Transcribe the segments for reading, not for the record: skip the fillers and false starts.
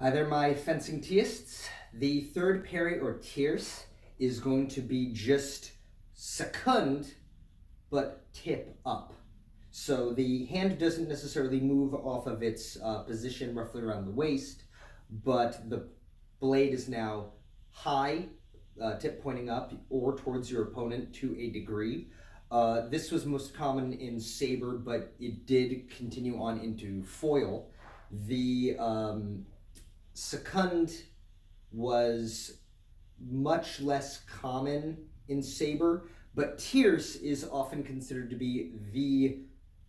Hi there, my fencing teists. The third parry or tierce is going to be just second, but tip up. So the hand doesn't necessarily move off of its position roughly around the waist, but the blade is now high, tip pointing up or towards your opponent to a degree. This was most common in saber, but it did continue on into foil. The second was much less common in saber, but tierce is often considered to be the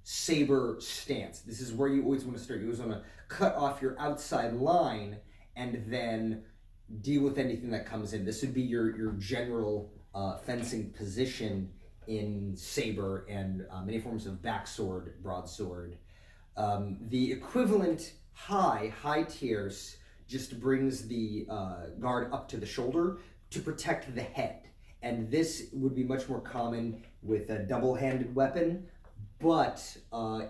saber stance. This is where you always want to start. You always want to cut off your outside line and then deal with anything that comes in. This would be your general fencing position in saber and many forms of backsword, broadsword. The equivalent high tierce just brings the guard up to the shoulder to protect the head. And this would be much more common with a double-handed weapon, but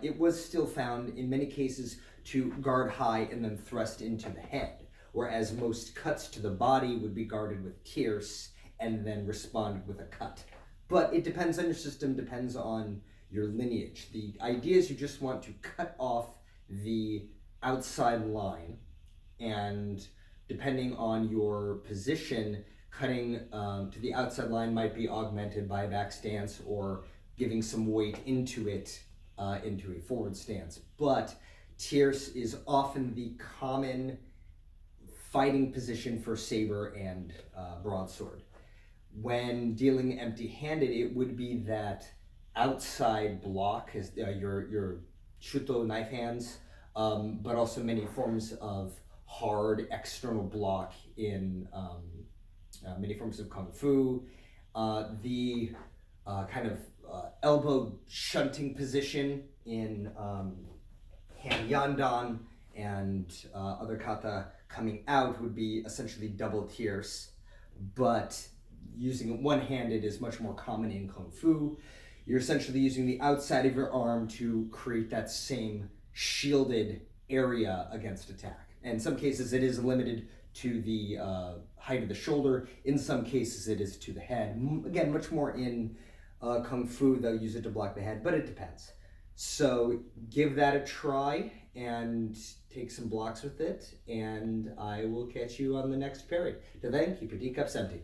it was still found in many cases to guard high and then thrust into the head, whereas most cuts to the body would be guarded with tierce and then responded with a cut. But it depends on your system, depends on your lineage. The idea is you just want to cut off the outside line, and depending on your position, cutting to the outside line might be augmented by a back stance or giving some weight into it, into a forward stance. But tierce is often the common fighting position for saber and broadsword. When dealing empty-handed, it would be that outside block, as your shuto knife hands, but also many forms of hard external block in many forms of kung fu. The kind of elbow shunting position in hand yandan and other kata coming out would be essentially double tierce, but using it one-handed is much more common in kung fu. You're essentially using the outside of your arm to create that same shielded area against attack. In some cases it is limited to the height of the shoulder. In some cases it is to the head. Again, much more in kung fu, they'll use it to block the head, but it depends. So give that a try and take some blocks with it, and I will catch you on the next parry. Till then, keep your teacups empty.